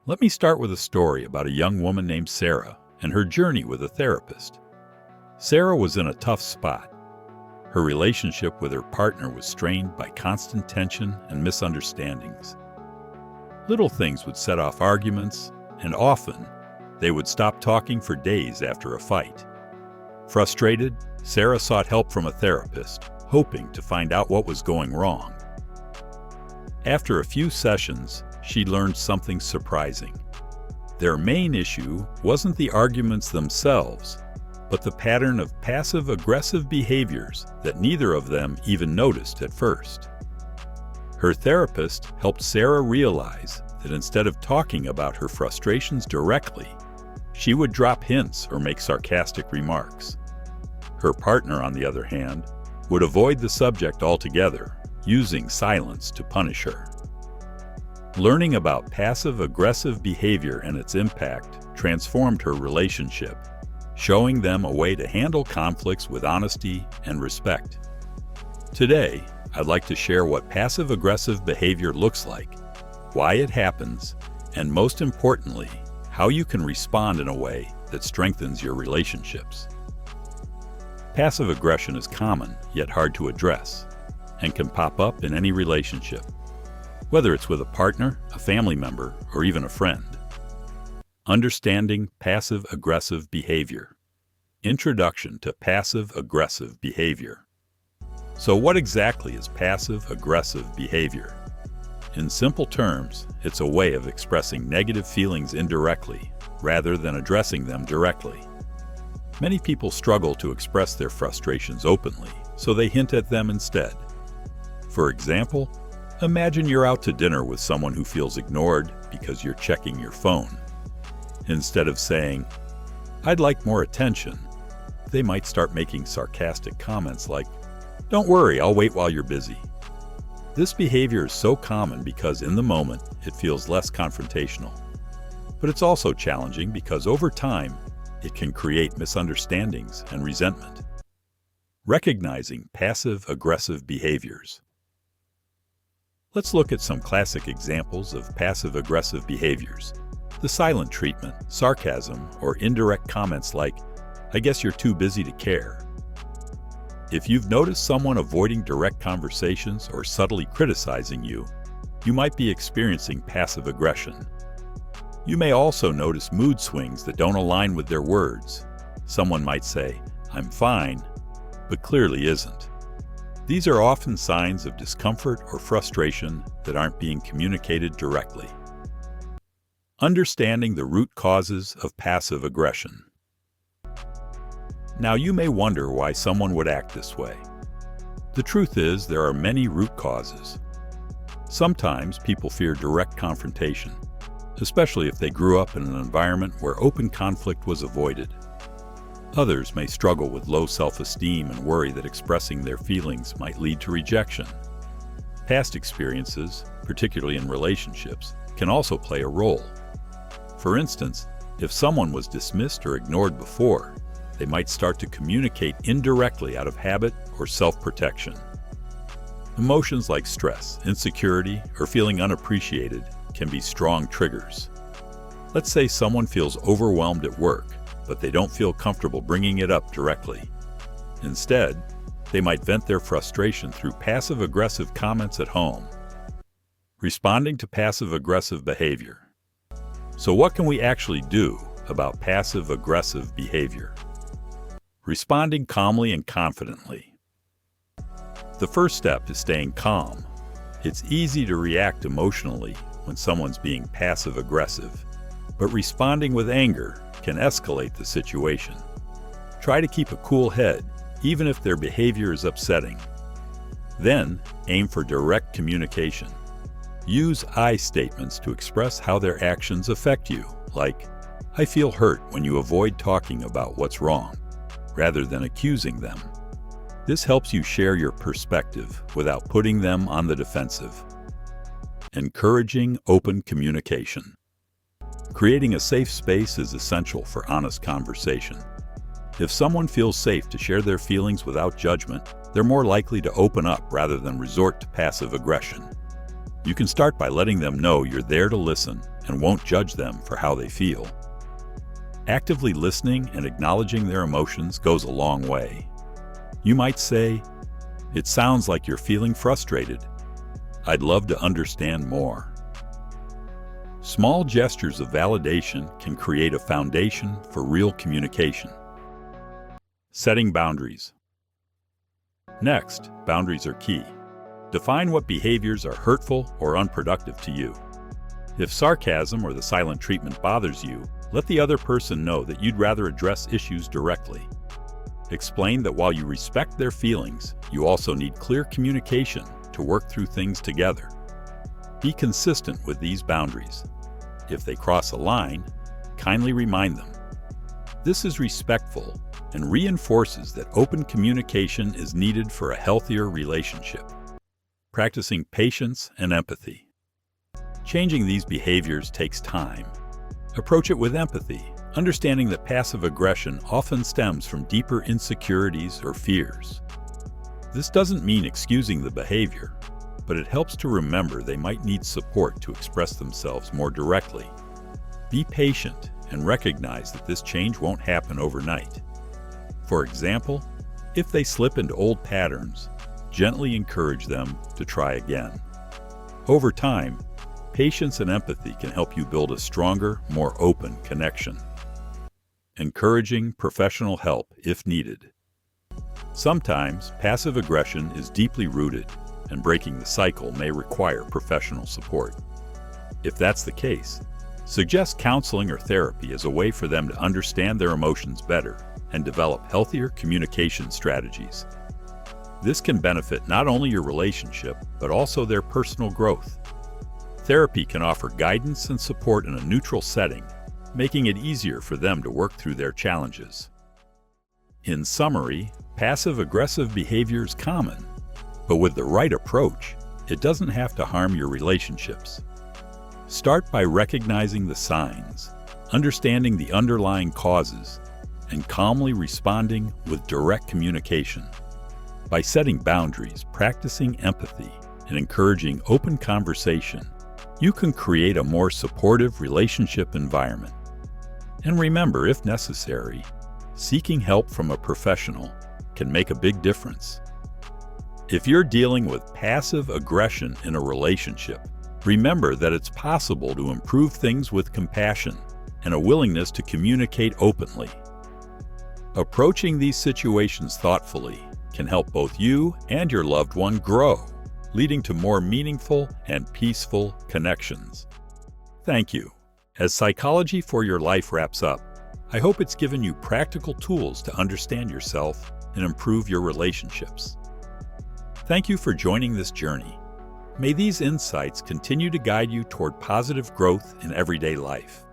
Let me start with a story about a young woman named Sarah and her journey with a therapist. Sarah was in a tough spot. Her relationship with her partner was strained by constant tension and misunderstandings. Little things would set off arguments, and often they would stop talking for days after a fight. Frustrated, Sarah sought help from a therapist, hoping to find out what was going wrong. After a few sessions, she learned something surprising. Their main issue wasn't the arguments themselves, but the pattern of passive-aggressive behaviors that neither of them even noticed at first. Her therapist helped Sarah realize that instead of talking about her frustrations directly, she would drop hints or make sarcastic remarks. Her partner, on the other hand, would avoid the subject altogether, using silence to punish her. Learning about passive-aggressive behavior and its impact transformed her relationship, showing them a way to handle conflicts with honesty and respect. Today, I'd like to share what passive-aggressive behavior looks like, why it happens, and most importantly, how you can respond in a way that strengthens your relationships. Passive aggression is common, yet hard to address, and can pop up in any relationship, whether it's with a partner, a family member, or even a friend. Understanding passive-aggressive behavior. Introduction to passive-aggressive behavior. So what exactly is passive-aggressive behavior? In simple terms, it's a way of expressing negative feelings indirectly, rather than addressing them directly. Many people struggle to express their frustrations openly, so they hint at them instead. For example, imagine you're out to dinner with someone who feels ignored because you're checking your phone. Instead of saying, "I'd like more attention," they might start making sarcastic comments like, "Don't worry, I'll wait while you're busy." This behavior is so common because in the moment it feels less confrontational. But it's also challenging because over time it can create misunderstandings and resentment. Recognizing passive-aggressive behaviors. Let's look at some classic examples of passive-aggressive behaviors. The silent treatment, sarcasm, or indirect comments like, "I guess you're too busy to care." If you've noticed someone avoiding direct conversations or subtly criticizing you, you might be experiencing passive aggression. You may also notice mood swings that don't align with their words. Someone might say, "I'm fine," but clearly isn't. These are often signs of discomfort or frustration that aren't being communicated directly. Understanding the root causes of passive aggression. Now you may wonder why someone would act this way. The truth is there are many root causes. Sometimes people fear direct confrontation, especially if they grew up in an environment where open conflict was avoided. Others may struggle with low self-esteem and worry that expressing their feelings might lead to rejection. Past experiences, particularly in relationships, can also play a role. For instance, if someone was dismissed or ignored before, they might start to communicate indirectly out of habit or self-protection. Emotions like stress, insecurity, or feeling unappreciated can be strong triggers. Let's say someone feels overwhelmed at work, but they don't feel comfortable bringing it up directly. Instead, they might vent their frustration through passive-aggressive comments at home. Responding to passive-aggressive behavior. So what can we actually do about passive-aggressive behavior? Responding calmly and confidently. The first step is staying calm. It's easy to react emotionally when someone's being passive-aggressive, but responding with anger can escalate the situation. Try to keep a cool head, even if their behavior is upsetting. Then, aim for direct communication. Use I statements to express how their actions affect you, like, "I feel hurt when you avoid talking about what's wrong," rather than accusing them. This helps you share your perspective without putting them on the defensive. Encouraging open communication. Creating a safe space is essential for honest conversation. If someone feels safe to share their feelings without judgment, they're more likely to open up rather than resort to passive aggression. You can start by letting them know you're there to listen and won't judge them for how they feel. Actively listening and acknowledging their emotions goes a long way. You might say, "It sounds like you're feeling frustrated. I'd love to understand more." Small gestures of validation can create a foundation for real communication. Setting boundaries. Next, boundaries are key. Define what behaviors are hurtful or unproductive to you. If sarcasm or the silent treatment bothers you, let the other person know that you'd rather address issues directly. Explain that while you respect their feelings, you also need clear communication to work through things together. Be consistent with these boundaries. If they cross a line, kindly remind them. This is respectful and reinforces that open communication is needed for a healthier relationship. Practicing patience and empathy. Changing these behaviors takes time. Approach it with empathy, understanding that passive aggression often stems from deeper insecurities or fears. This doesn't mean excusing the behavior, but it helps to remember they might need support to express themselves more directly. Be patient and recognize that this change won't happen overnight. For example, if they slip into old patterns, gently encourage them to try again. Over time, patience and empathy can help you build a stronger, more open connection. Encouraging professional help if needed. Sometimes passive aggression is deeply rooted, and breaking the cycle may require professional support. If that's the case, suggest counseling or therapy as a way for them to understand their emotions better and develop healthier communication strategies. This can benefit not only your relationship, but also their personal growth. Therapy can offer guidance and support in a neutral setting, making it easier for them to work through their challenges. In summary, passive-aggressive behavior is common, but with the right approach, it doesn't have to harm your relationships. Start by recognizing the signs, understanding the underlying causes, and calmly responding with direct communication. By setting boundaries, practicing empathy, and encouraging open conversation, you can create a more supportive relationship environment. And remember, if necessary, seeking help from a professional can make a big difference. If you're dealing with passive aggression in a relationship, remember that it's possible to improve things with compassion and a willingness to communicate openly. Approaching these situations thoughtfully can help both you and your loved one grow, leading to more meaningful and peaceful connections. Thank you. As Psychology for Your Life wraps up, I hope it's given you practical tools to understand yourself and improve your relationships. Thank you for joining this journey. May these insights continue to guide you toward positive growth in everyday life.